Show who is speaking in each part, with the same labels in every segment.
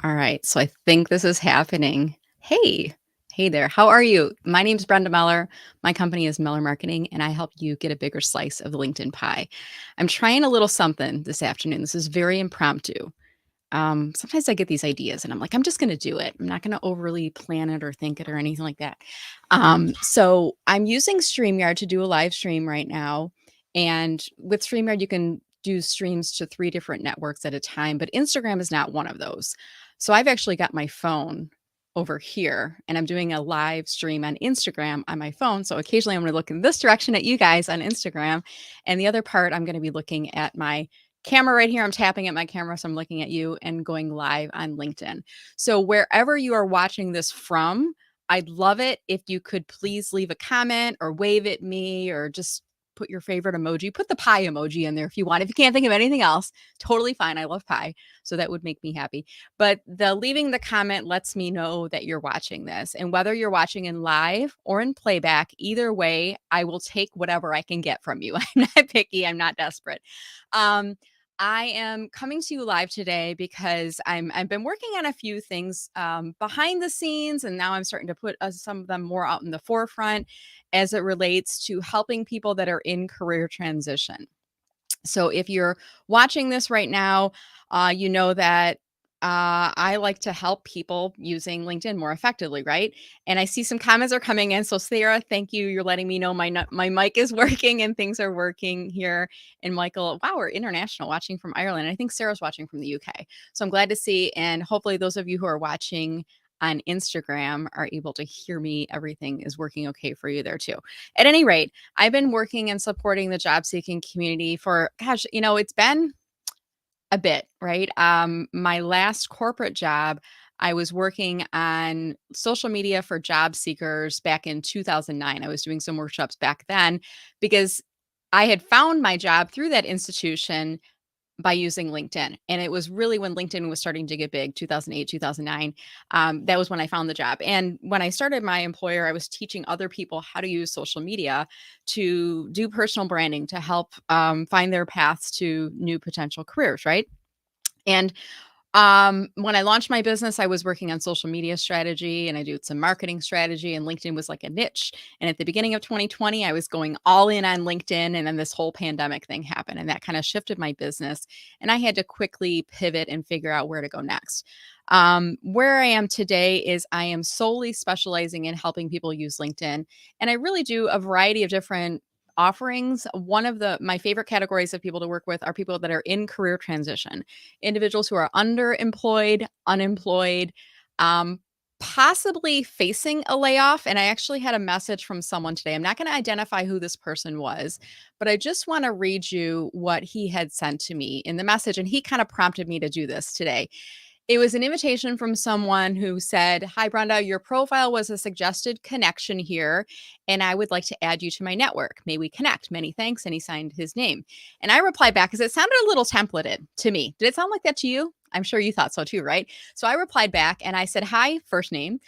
Speaker 1: All right, so I think this is happening. Hey, hey there. How are you? My name's Brenda Meller. My company is Meller Marketing, and I help you get a bigger slice of the LinkedIn pie. I'm trying a little something this afternoon. This is very impromptu. Sometimes I get these ideas and I'm like, I'm just going to do it. I'm not going to overly plan it or think it or anything like that. So I'm using StreamYard to do a live stream right now. And with StreamYard, you can do streams to three different networks at a time, but Instagram is not one of those. So I've actually got my phone over here and I'm doing a live stream on Instagram on my phone. So occasionally I'm going to look in this direction at you guys on Instagram. And the other part, I'm going to be looking at my camera right here. I'm tapping at my camera, so I'm looking at you and going live on LinkedIn. So wherever you are watching this from, I'd love it if you could please leave a comment or wave at me or just put your favorite emoji. Put the pie emoji in there if you want. If you can't think of anything else, totally fine. I love pie. So that would make me happy. But the leaving the comment lets me know that you're watching this. And whether you're watching in live or in playback, either way, I will take whatever I can get from you. I'm not picky. I'm not desperate. Um, I am coming to you live today because I've been working on a few things behind the scenes, and now I'm starting to put some of them more out in the forefront as it relates to helping people that are in career transition. So if you're watching this right now, you know that I like to help people using LinkedIn more effectively, right? And I see some comments are coming in. So Sarah, thank you. You're letting me know my mic is working and things are working here. And Michael, wow, we're international watching from Ireland. I think Sarah's watching from the UK. So I'm glad to see. And hopefully those of you who are watching on Instagram are able to hear me. Everything is working okay for you there too. At any rate, I've been working and supporting the job seeking community for, gosh, it's been a bit, right? My last corporate job, I was working on social media for job seekers back in 2009. I was doing some workshops back then because I had found my job through that institution by using LinkedIn. And it was really when LinkedIn was starting to get big, 2008, 2009. That was when I found the job. And when I started my employer, I was teaching other people how to use social media to do personal branding to help find their paths to new potential careers, right? And when I launched my business, I was working on social media strategy and I do some marketing strategy, and LinkedIn was like a niche. And at the beginning of 2020, I was going all in on LinkedIn, and then this whole pandemic thing happened and that kind of shifted my business. And I had to quickly pivot and figure out where to go next. Where I am today is I am solely specializing in helping people use LinkedIn. And I really do a variety of different offerings. One of my favorite categories of people to work with are people that are in career transition, individuals who are underemployed, unemployed, um, possibly facing a layoff. And I actually had a message from someone today. I'm not going to identify who this person was, but I just want to read you what he had sent to me in the message. And he kind of prompted me to do this today. It was an invitation from someone who said, "Hi, Brenda, your profile was a suggested connection here, and I would like to add you to my network. May we connect? Many thanks." And he signed his name. And I replied back because it sounded a little templated to me. Did it sound like that to you? I'm sure you thought so too, right? So I replied back and I said, "Hi, first name.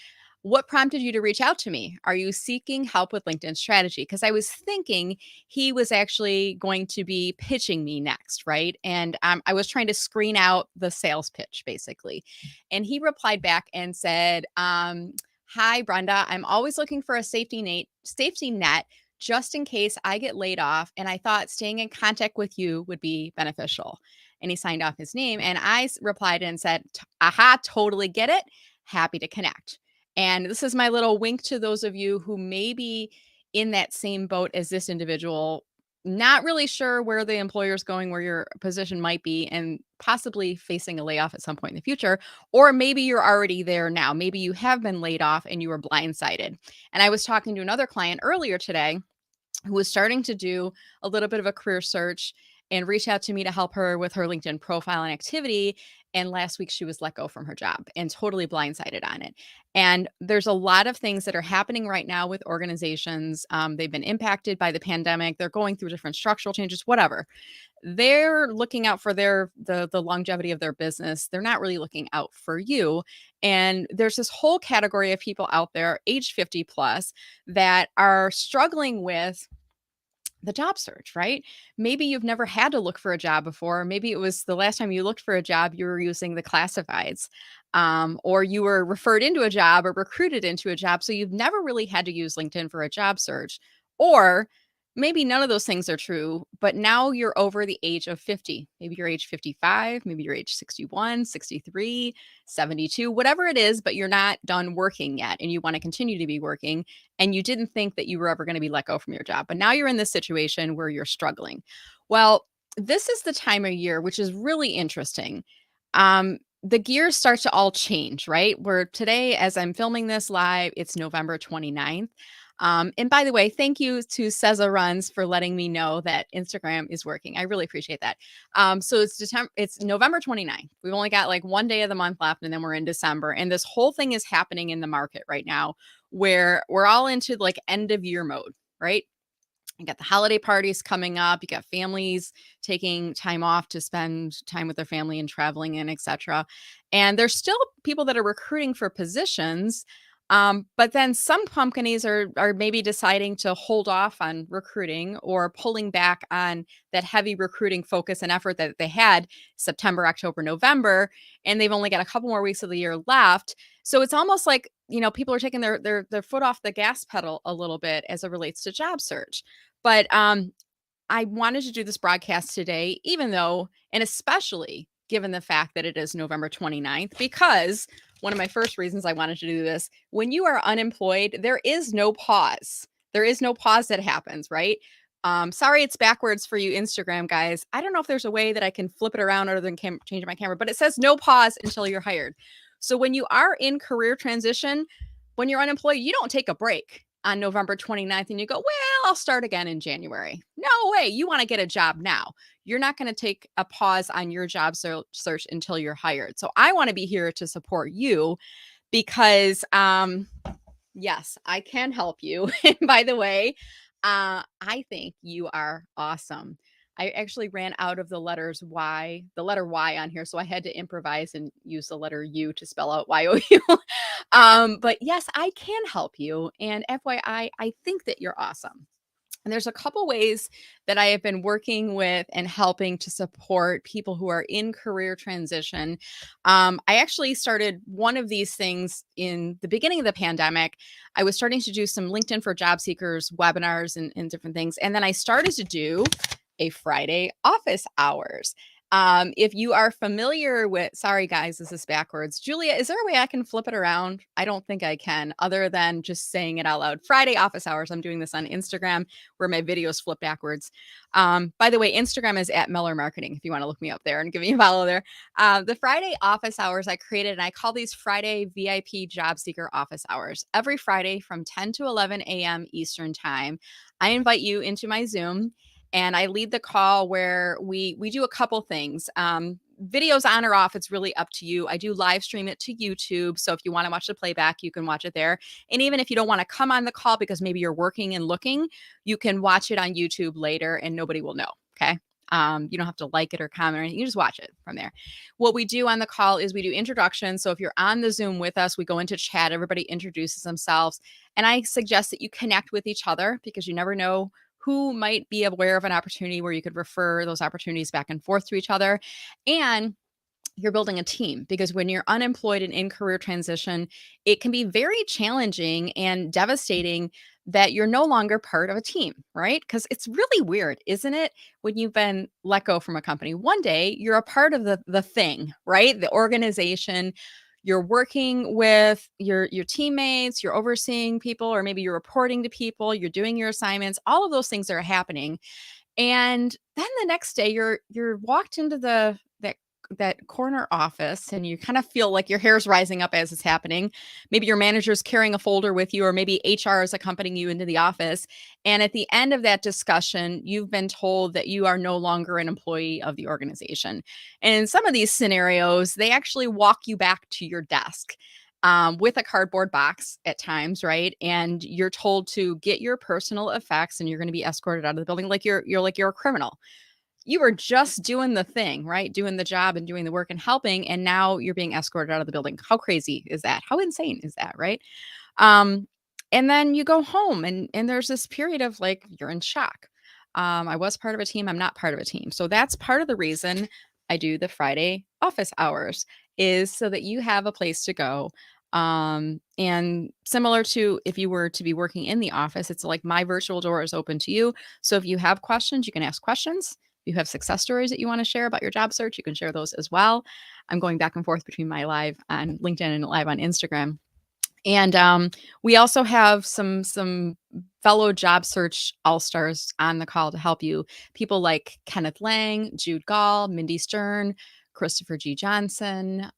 Speaker 1: What prompted you to reach out to me? Are you seeking help with LinkedIn strategy?" Because I was thinking he was actually going to be pitching me next, right? And I was trying to screen out the sales pitch basically. And he replied back and said, "Hi, Brenda. I'm always looking for a safety net just in case I get laid off. And I thought staying in contact with you would be beneficial." And he signed off his name. And I replied and said, "Aha, totally get it. Happy to connect." And this is my little wink to those of you who may be in that same boat as this individual, not really sure where the employer's going, where your position might be, and possibly facing a layoff at some point in the future. Or maybe you're already there now. Maybe you have been laid off and you were blindsided. And I was talking to another client earlier today who was starting to do a little bit of a career search and reach out to me to help her with her LinkedIn profile and activity. And last week she was let go from her job and totally blindsided on it. And there's a lot of things that are happening right now with organizations. They've been impacted by the pandemic. They're going through different structural changes, whatever. They're looking out for the longevity of their business. They're not really looking out for you. And there's this whole category of people out there, age 50 plus, that are struggling with the job search, right? Maybe you've never had to look for a job before. Maybe it was the last time you looked for a job, you were using the classifieds, or you were referred into a job or recruited into a job. So you've never really had to use LinkedIn for a job search. Or maybe none of those things are true, but now you're over the age of 50. Maybe you're age 55, maybe you're age 61, 63, 72, whatever it is, but you're not done working yet and you want to continue to be working and you didn't think that you were ever going to be let go from your job. But now you're in this situation where you're struggling. Well, this is the time of year, which is really interesting. The gears start to all change, right? Where today, as I'm filming this live, it's November 29th. And by the way, thank you to Cesar Runs for letting me know that Instagram is working. I really appreciate that. So it's November 29th. We've only got like one day of the month left, and then we're in December. And this whole thing is happening in the market right now where we're all into like end of year mode, right? You got the holiday parties coming up. You got families taking time off to spend time with their family and traveling and etc. And there's still people that are recruiting for positions. But then some companies are maybe deciding to hold off on recruiting or pulling back on that heavy recruiting focus and effort that they had September, October, November, and they've only got a couple more weeks of the year left. So it's almost like, people are taking their foot off the gas pedal a little bit as it relates to job search. But I wanted to do this broadcast today, even though, and especially given the fact that it is November 29th, because one of my first reasons I wanted to do this, when you are unemployed, there is no pause. There is no pause that happens, right? Sorry, it's backwards for you Instagram guys. I don't know if there's a way that I can flip it around other than changing my camera, but it says no pause until you're hired. So when you are in career transition, when you're unemployed, you don't take a break on November 29th and you go, well, I'll start again in January. No way. You want to get a job now. You're not going to take a pause on your job search until you're hired. So I want to be here to support you because, yes, I can help you. And by the way, I think you are awesome. I actually ran out of the letter Y on here. So I had to improvise and use the letter U to spell out YOU. But yes, I can help you. And FYI, I think that you're awesome. And there's a couple ways that I have been working with and helping to support people who are in career transition. I actually started one of these things in the beginning of the pandemic. I was starting to do some LinkedIn for job seekers webinars and different things. And then I started to do a Friday office hours. If you are familiar with, sorry guys, this is backwards. Julia, is there a way I can flip it around? I don't think I can, other than just saying it out loud. Friday office hours. I'm doing this on Instagram where my videos flip backwards. By the way, Instagram is at Meller Marketing if you want to look me up there and give me a follow there. The Friday office hours I created, and I call these Friday VIP job seeker office hours. Every Friday from 10 to 11 a.m. Eastern time, I invite you into my Zoom and I lead the call where we do a couple things. Videos on or off, it's really up to you. I do live stream it to YouTube. So if you want to watch the playback, you can watch it there. And even if you don't want to come on the call because maybe you're working and looking, you can watch it on YouTube later and nobody will know. Okay. You don't have to like it or comment or anything. You just watch it from there. What we do on the call is we do introductions. So if you're on the Zoom with us, we go into chat, everybody introduces themselves. And I suggest that you connect with each other because you never know who might be aware of an opportunity where you could refer those opportunities back and forth to each other. And you're building a team because when you're unemployed and in career transition, it can be very challenging and devastating that you're no longer part of a team, right? Because it's really weird, isn't it? When you've been let go from a company, one day you're a part of the thing, right? The organization. You're working with your teammates, you're overseeing people, or maybe you're reporting to people, you're doing your assignments. All of those things are happening. And then the next day you're walked into that corner office and you kind of feel like your hair's rising up as it's happening. Maybe your manager's carrying a folder with you, or maybe HR is accompanying you into the office. And at the end of that discussion, you've been told that you are no longer an employee of the organization. And in some of these scenarios, they actually walk you back to your desk. With a cardboard box at times, right? And you're told to get your personal effects, and you're going to be escorted out of the building like you're a criminal. You were just doing the thing, right? Doing the job and doing the work and helping, and now you're being escorted out of the building. How crazy is that? How insane is that, right? Um, and then you go home and there's this period of like you're in shock. I was part of a team. I'm not part of a team. So that's part of the reason I do the Friday office hours is so that you have a place to go. And similar to if you were to be working in the office, it's like my virtual door is open to you. So if you have questions, you can ask questions. If you have success stories that you want to share about your job search, you can share those as well. I'm going back and forth between my live on LinkedIn and live on Instagram. And we also have some fellow job search all-stars on the call to help you. People like Kenneth Lang, Jude Gall, Mindy Stern, Christopher G. Johnson,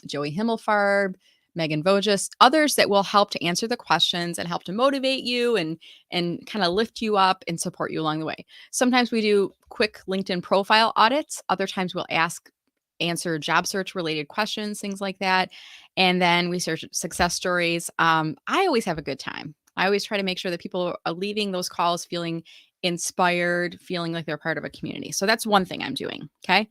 Speaker 1: Joey Himmelfarb, Megan Voges, others that will help to answer the questions and help to motivate you and kind of lift you up and support you along the way. Sometimes we do quick LinkedIn profile audits. Other times we'll answer job search related questions, things like that. And then we search success stories. I always have a good time. I always try to make sure that people are leaving those calls feeling inspired, feeling like they're part of a community. So that's one thing I'm doing, okay,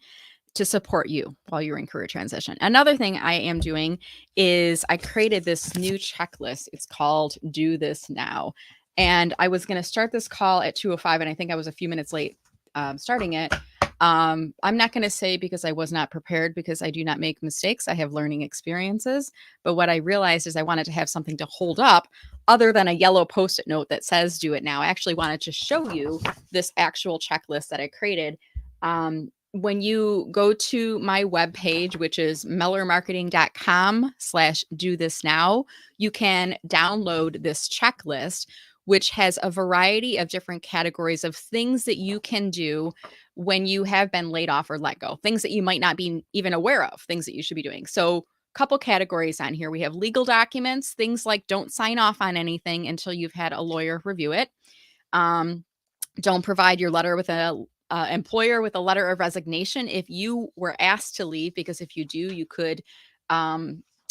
Speaker 1: to support you while you're in career transition. Another thing I am doing is I created this new checklist. It's called Do This Now. And I was going to start this call at 2:05, and I think I was a few minutes late starting it. I'm not going to say because I was not prepared because I do not make mistakes. I have learning experiences. But what I realized is I wanted to have something to hold up other than a yellow post-it note that says do it now. I actually wanted to show you this actual checklist that I created. When you go to my webpage, which is mellermarketing.com/do this now, you can download this checklist, which has a variety of different categories of things that you can do when you have been laid off or let go, things that you might not be even aware of, things that you should be doing. So, couple categories on here. We have legal documents, things like don't sign off on anything until you've had a lawyer review it. Don't provide your letter with a employer with a letter of resignation if you were asked to leave, because if you do, you could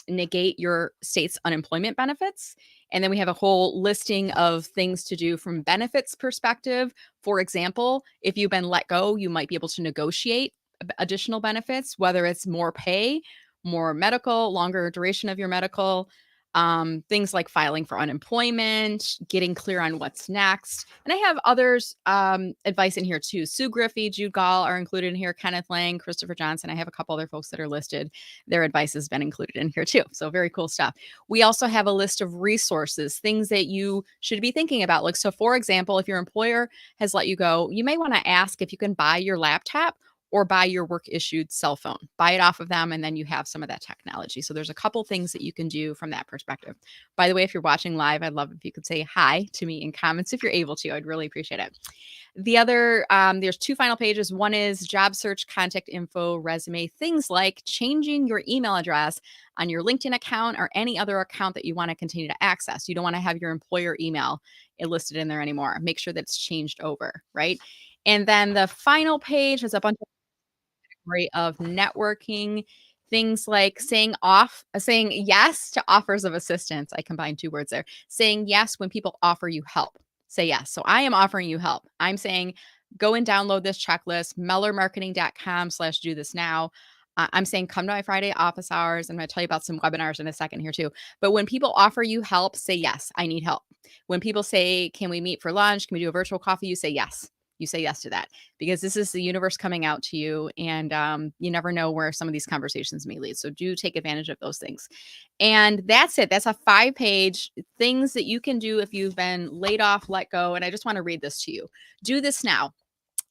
Speaker 1: negate your state's unemployment benefits. And then we have a whole listing of things to do from benefits perspective. For example, if you've been let go, you might be able to negotiate additional benefits, whether it's more pay, more medical, longer duration of your medical, things like filing for unemployment, getting clear on what's next. And I have others advice in here too. Sue Griffey, Jude Gall are included in here, Kenneth Lang, Christopher Johnson. I have a couple other folks that are listed. Their advice has been included in here too. So very cool stuff. We also have a list of resources, things that you should be thinking about. Like, so for example, if your employer has let you go, you may want to ask if you can buy your laptop or buy your work issued cell phone, buy it off of them, and then you have some of that technology. So there's a couple things that you can do from that perspective. By the way, if you're watching live, I'd love if you could say hi to me in comments if you're able to. I'd really appreciate it. The other, there's two final pages. One is job search, contact info, resume, things like changing your email address on your LinkedIn account or any other account that you want to continue to access. You don't want to have your employer email listed in there anymore. Make sure that's changed over, right? And then the final page has a bunch of networking, things like saying yes to offers of assistance. I combined two words there. Saying yes when people offer you help. Say yes. So I am offering you help. I'm saying go and download this checklist, mellermarketing.com/do this now. I'm saying come to my Friday office hours. I'm going to tell you about some webinars in a second here too. But when people offer you help, say yes, I need help. When people say, can we meet for lunch? Can we do a virtual coffee? You say yes. You say yes to that, because this is the universe coming out to you, and you never know where some of these conversations may lead. So do take advantage of those things. And that's it. That's a 5-page things that you can do if you've been laid off, let go. And I just want to read this to you. Do this now.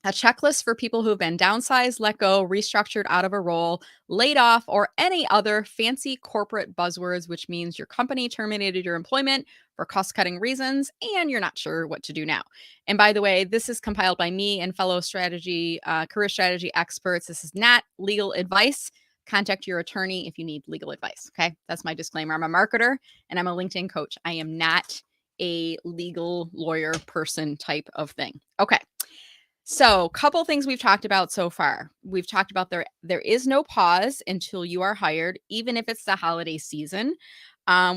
Speaker 1: A checklist for people who have been downsized, let go, restructured out of a role, laid off, or any other fancy corporate buzzwords, which means your company terminated your employment for cost-cutting reasons and you're not sure what to do now. And by the way, this is compiled by me and fellow career strategy experts. This is not legal advice. Contact your attorney if you need legal advice. Okay. That's my disclaimer. I'm a marketer and I'm a LinkedIn coach. I am not a legal lawyer person type of thing. Okay. So, couple things we've talked about so far. We've talked about there is no pause until you are hired, even if it's the holiday season.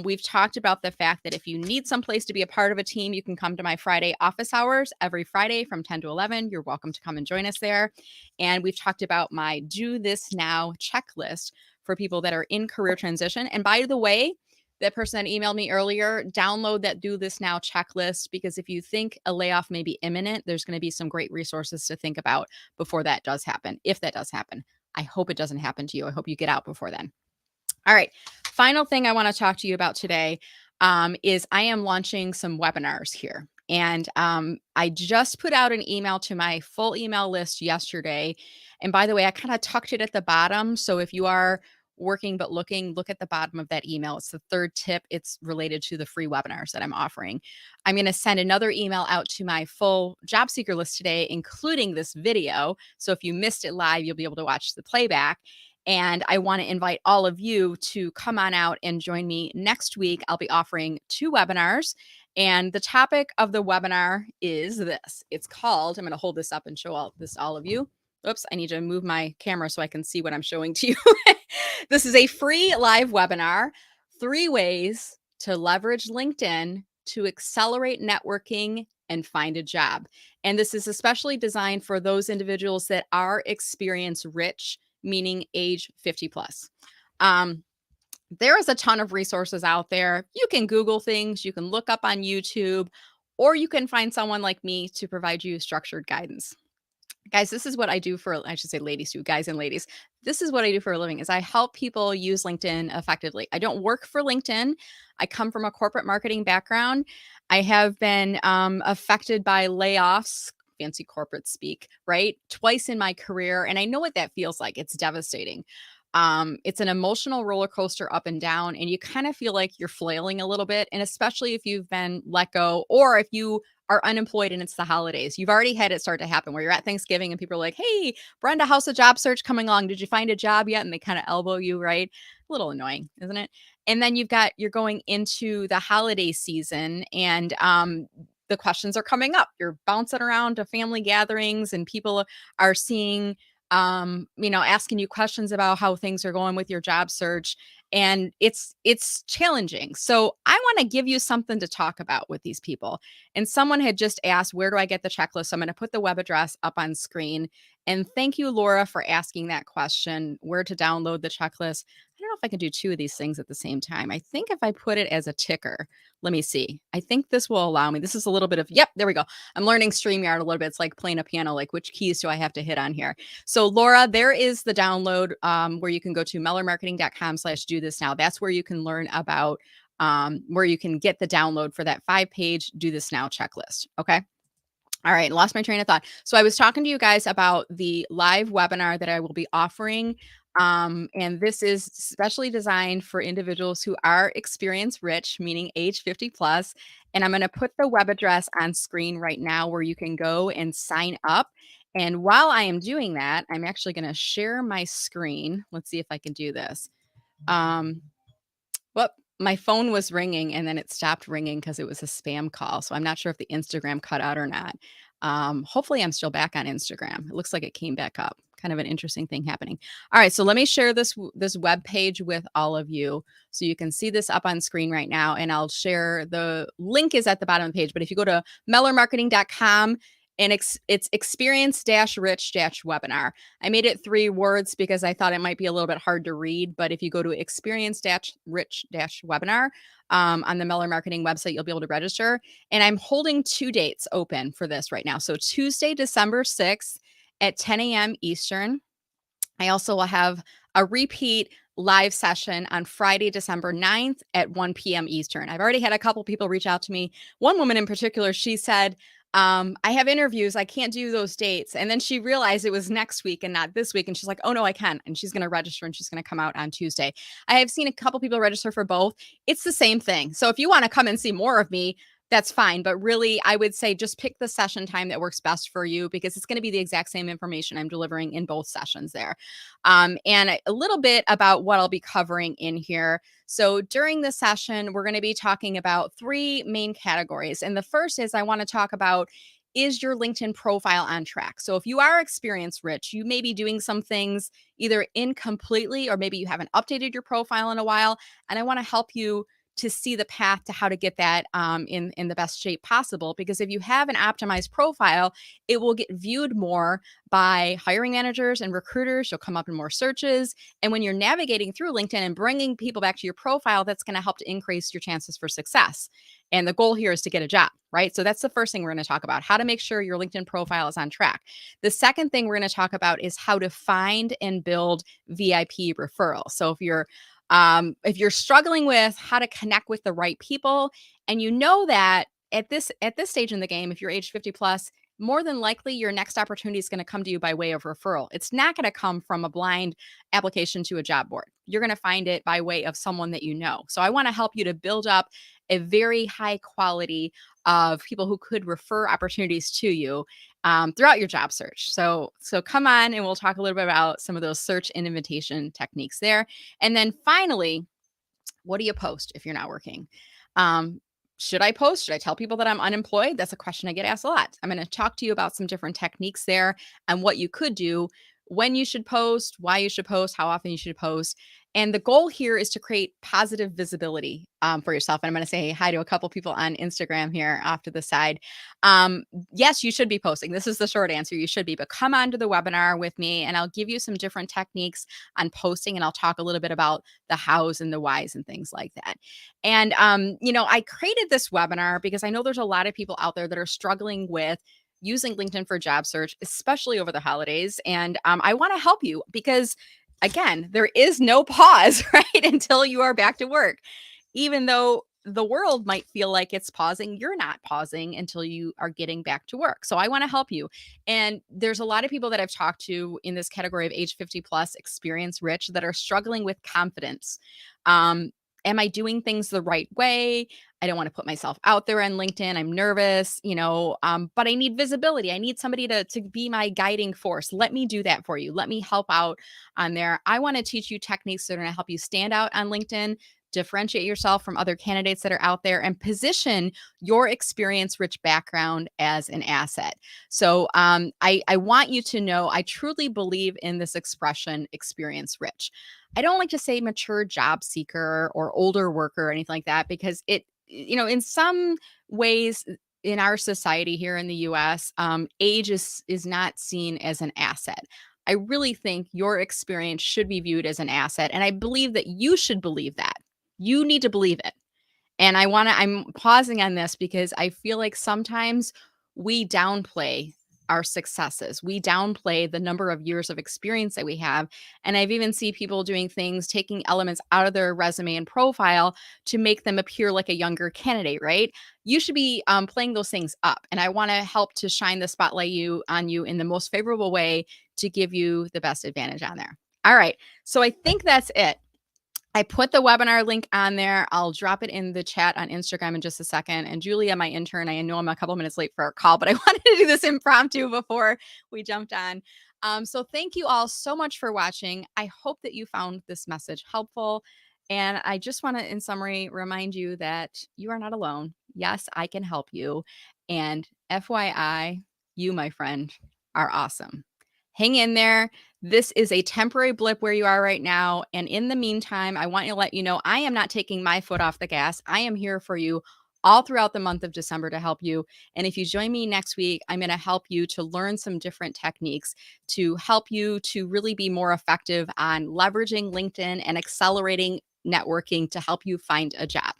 Speaker 1: We've talked about the fact that if you need someplace to be a part of a team, you can come to my Friday office hours every Friday from 10 to 11. You're welcome to come and join us there. And we've talked about my Do This Now checklist for people that are in career transition. And by the way, that person that emailed me earlier, download that Do This Now checklist, because if you think a layoff may be imminent, there's going to be some great resources to think about before that does happen, if that does happen. I hope it doesn't happen to you. I hope you get out before then. All right. Final thing I want to talk to you about today is I am launching some webinars here. And I just put out an email to my full email list yesterday. And by the way, I kind of tucked it at the bottom. So if you are working but looking, look at the bottom of that email. It's the third tip. It's related to the free webinars that I'm offering. I'm going to send another email out to my full job seeker list today, including this video. So if you missed it live, you'll be able to watch the playback. And I want to invite all of you to come on out and join me next week. I'll be offering 2 webinars. And the topic of the webinar is this. It's called, I'm going to hold this up and show all of you. Oops, I need to move my camera so I can see what I'm showing to you. This is a free live webinar, 3 ways to leverage LinkedIn to accelerate networking and find a job. And this is especially designed for those individuals that are experience rich, meaning age 50 plus. There is a ton of resources out there. You can Google things, you can look up on YouTube, or you can find someone like me to provide you structured guidance. Guys, this is what I do for, I should say ladies too, guys and ladies. This is what I do for a living is I help people use LinkedIn effectively. I don't work for LinkedIn. I come from a corporate marketing background. I have been affected by layoffs, fancy corporate speak, right? Twice in my career. And I know what that feels like. It's devastating. It's an emotional roller coaster up and down, and you kind of feel like you're flailing a little bit. And especially if you've been let go, or if you are unemployed and it's the holidays, you've already had it start to happen where you're at Thanksgiving and people are like, "Hey, Brenda, how's the job search coming along? Did you find a job yet?" And they kind of elbow you, right? A little annoying, isn't it? And then you're going into the holiday season, and the questions are coming up. You're bouncing around to family gatherings, and people are seeing asking you questions about how things are going with your job search, and it's challenging. So I want to give you something to talk about with these people. And someone had just asked, where do I get the checklist? So I'm going to put the web address up on screen. And thank you, Laura, for asking that question, where to download the checklist. I don't know if I can do 2 of these things at the same time. I think if I put it as a ticker, let me see. I think this will allow me. This is a little bit of, yep, there we go. I'm learning StreamYard a little bit. It's like playing a piano, like which keys do I have to hit on here? So Laura, there is the download where you can go to mellermarketing.com/do this now. That's where you can learn about where you can get the download for that 5-page Do This Now checklist. Okay. All right. Lost my train of thought. So I was talking to you guys about the live webinar that I will be offering. And this is specially designed for individuals who are experience rich, meaning age 50 plus. And I'm going to put the web address on screen right now where you can go and sign up. And while I am doing that, I'm actually going to share my screen. Let's see if I can do this. Well, my phone was ringing and then it stopped ringing because it was a spam call. So I'm not sure if the Instagram cut out or not. Hopefully I'm still back on Instagram. It looks like it came back up. Kind of an interesting thing happening. All right, so let me share this web page with all of you so you can see this up on screen right now. And I'll share the link is at the bottom of the page. But if you go to mellermarketing.com, and it's experience-rich-webinar. I made it 3 words because I thought it might be a little bit hard to read, but if you go to experience-rich-webinar on the Meller Marketing website, you'll be able to register. And I'm holding 2 dates open for this right now. So Tuesday, December 6th at 10 a.m. Eastern. I also will have a repeat live session on Friday, December 9th at 1 p.m. Eastern. I've already had a couple people reach out to me. One woman in particular, she said, I have interviews. I can't do those dates. And then she realized it was next week and not this week. And she's like, oh no, I can. And she's going to register and she's going to come out on Tuesday. I have seen a couple people register for both. It's the same thing. So if you want to come and see more of me, that's fine. But really, I would say just pick the session time that works best for you because it's going to be the exact same information I'm delivering in both sessions there. And a little bit about what I'll be covering in here. So during the session, we're going to be talking about 3 main categories. And the first is I want to talk about, is your LinkedIn profile on track? So if you are experience rich, you may be doing some things either incompletely or maybe you haven't updated your profile in a while. And I want to help you to see the path to how to get that in the best shape possible. Because if you have an optimized profile, it will get viewed more by hiring managers and recruiters. You'll come up in more searches. And when you're navigating through LinkedIn and bringing people back to your profile, that's going to help to increase your chances for success. And the goal here is to get a job, right? So that's the first thing we're going to talk about, how to make sure your LinkedIn profile is on track. The second thing we're going to talk about is how to find and build VIP referrals. So if you're struggling with how to connect with the right people, and you know that at this stage in the game, if you're age 50 plus, more than likely your next opportunity is going to come to you by way of referral. It's not going to come from a blind application to a job board. You're going to find it by way of someone that you know. So I want to help you to build up a very high quality of people who could refer opportunities to you throughout your job search. So come on, and we'll talk a little bit about some of those search and invitation techniques there. And then finally, what do you post if you're not working? Should I post? Should I tell people that I'm unemployed? That's a question I get asked a lot. I'm going to talk to you about some different techniques there and what you could do, when you should post, why you should post, how often you should post. And the goal here is to create positive visibility for yourself. And I'm going to say hi to a couple people on Instagram here off to the side. Yes, you should be posting. This is the short answer. You should be, but come on to the webinar with me and I'll give you some different techniques on posting, and I'll talk a little bit about the hows and the whys and things like that. And, I created this webinar because I know there's a lot of people out there that are struggling with using LinkedIn for job search, especially over the holidays. And I want to help you because, again, there is no pause, right, until you are back to work. Even though the world might feel like it's pausing, you're not pausing until you are getting back to work. So I want to help you. And there's a lot of people that I've talked to in this category of age 50 plus, experience rich, that are struggling with confidence. Am I doing things the right way? I don't want to put myself out there on LinkedIn. I'm nervous, but I need visibility. I need somebody to be my guiding force. Let me do that for you. Let me help out on there. I want to teach you techniques that are going to help you stand out on LinkedIn, differentiate yourself from other candidates that are out there, and position your experience rich background as an asset. So I want you to know I truly believe in this expression, experience rich. I don't like to say mature job seeker or older worker or anything like that, because in some ways in our society here in the US, age is not seen as an asset. I really think your experience should be viewed as an asset. And I believe that you should believe that. You need to believe it. And I'm pausing on this because I feel like sometimes we downplay our successes. We downplay the number of years of experience that we have. And I've even seen people doing things, taking elements out of their resume and profile to make them appear like a younger candidate, right? You should be playing those things up. And I want to help to shine the spotlight on you in the most favorable way to give you the best advantage on there. All right. So I think that's it. I put the webinar link on there. I'll drop it in the chat on Instagram in just a second. And Julia, my intern, I know I'm a couple minutes late for our call, but I wanted to do this impromptu before we jumped on. So thank you all so much for watching. I hope that you found this message helpful. And I just want to, in summary, remind you that you are not alone. Yes, I can help you. And FYI, you, my friend, are awesome. Hang in there. This is a temporary blip where you are right now. And in the meantime, I want to let you know I am not taking my foot off the gas. I am here for you all throughout the month of December to help you. And if you join me next week, I'm going to help you to learn some different techniques to help you to really be more effective on leveraging LinkedIn and accelerating networking to help you find a job.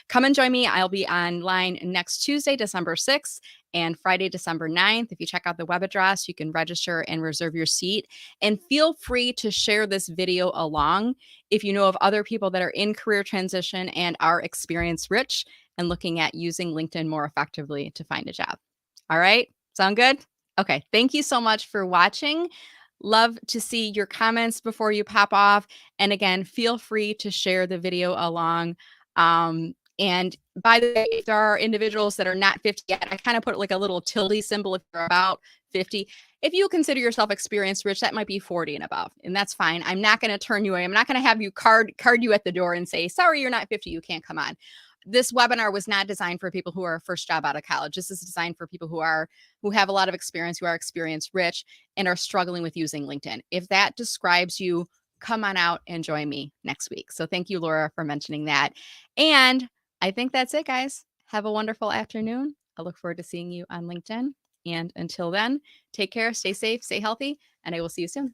Speaker 1: Come and join me. I'll be online next Tuesday, December 6th and Friday, December 9th. If you check out the web address, you can register and reserve your seat. And feel free to share this video along if you know of other people that are in career transition and are experience rich and looking at using LinkedIn more effectively to find a job. All right. Sound good? Okay. Thank you so much for watching. Love to see your comments before you pop off. And again, feel free to share the video along. And by the way, if there are individuals that are not 50 yet, I kind of put like a little tilde symbol if you're about 50. If you consider yourself experience rich, that might be 40 and above, and that's fine. I'm not going to turn you away. I'm not going to have you card you at the door and say, sorry, you're not 50, you can't come on. This webinar was not designed for people who are first job out of college. This is designed for people who have a lot of experience, who are experience rich and are struggling with using LinkedIn. If that describes you, come on out and join me next week. So thank you, Laura, for mentioning that. And I think that's it, guys. Have a wonderful afternoon. I look forward to seeing you on LinkedIn. And until then, take care, stay safe, stay healthy, and I will see you soon.